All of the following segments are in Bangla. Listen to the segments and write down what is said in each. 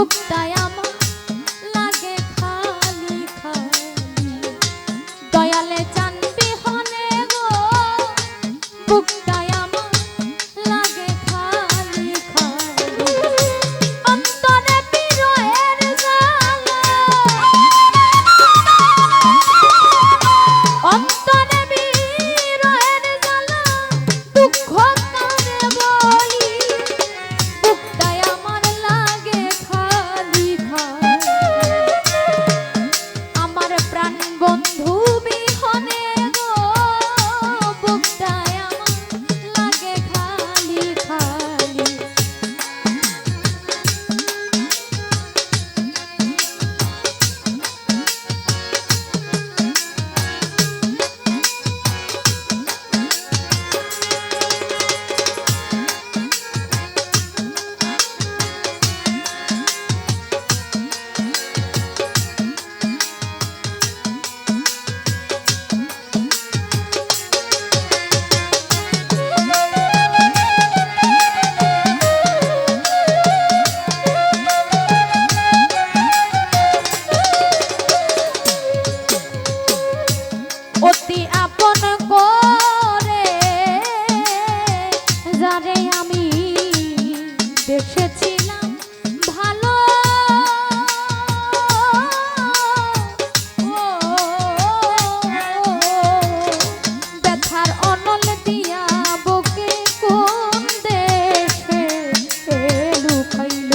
বুকটায় আমার লাগে খালি খালি দয়ালে চান বিহনে গো বুকটায় আমার লাগে খালি খালি অন্তরে বিরহের জ্বালা অন্তরে বিরহের জ্বালা দুঃখ কারে বলি বুকটায় আমার লাগে খালি খালি আমার প্রাণ বন্ধু বিহনে গো বুকটায় আমার লাগে খালি খালি অতি আপন করে যারে আমি দেখেছিলাম ভালো ব্যথার অনল দিয়া বুকে কোন দেশে লুকাইল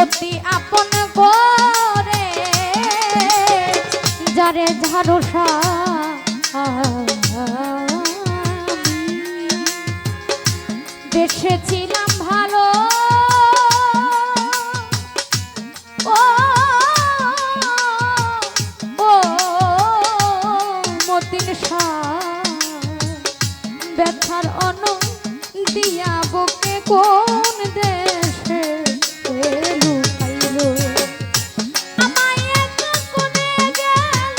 অতি আপন করে যারে ঝাড়সা দেখেছিলাম ভালো ও ও মতিন ব্যথার অন দিয়া বুকে কোন দেশে লুকাইলো আমায় একা কোনে গেল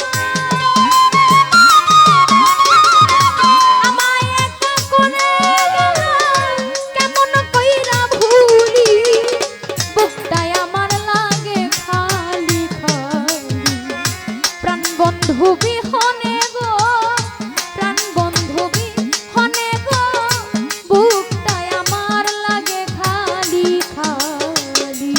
আমায় একা কোনে গেল কেমন কইরা ভুলি বুকটায় আমার লাগে খালি খালি প্রাণ বন্ধু বিহনে গো প্রাণ বন্ধু বিহনে গো বুকটায় আমার লাগে খালি খালি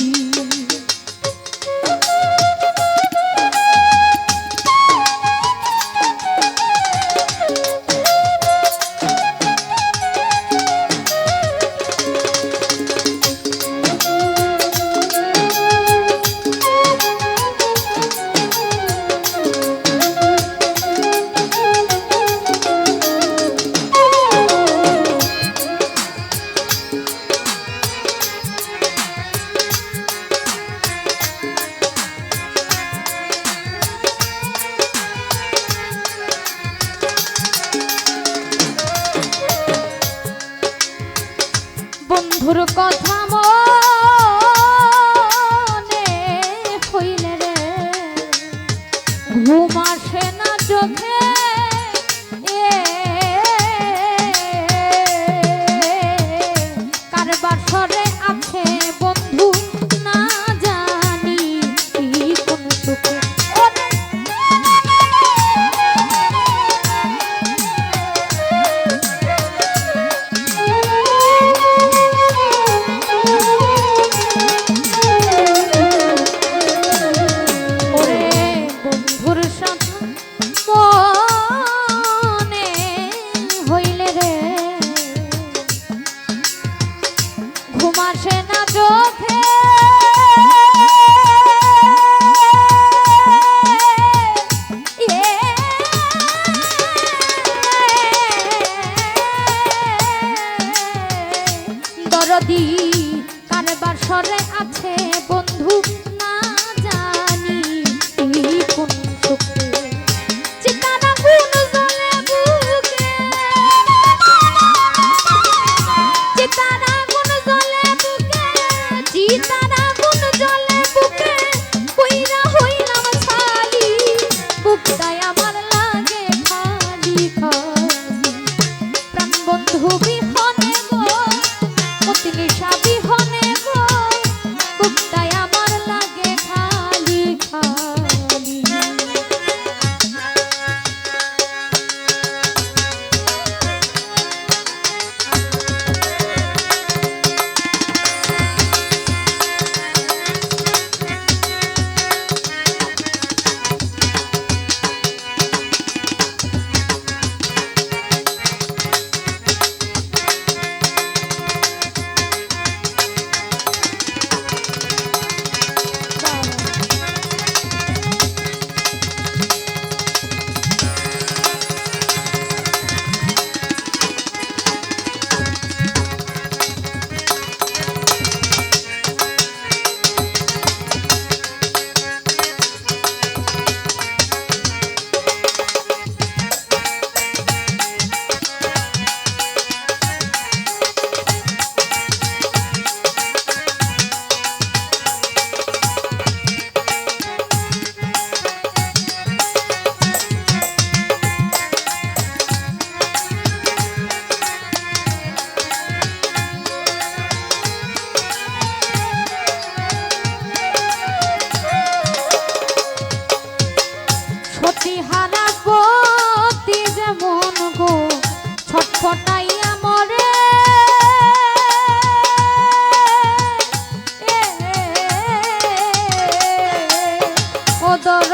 বন্ধুর কথা মনে হইলে রে ঘুম আসে না চোখে কার বাসরে আছে বন্ধু না জানি কোন সুখে ওরে বন্ধুর সাথে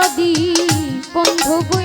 দরদি বন্ধু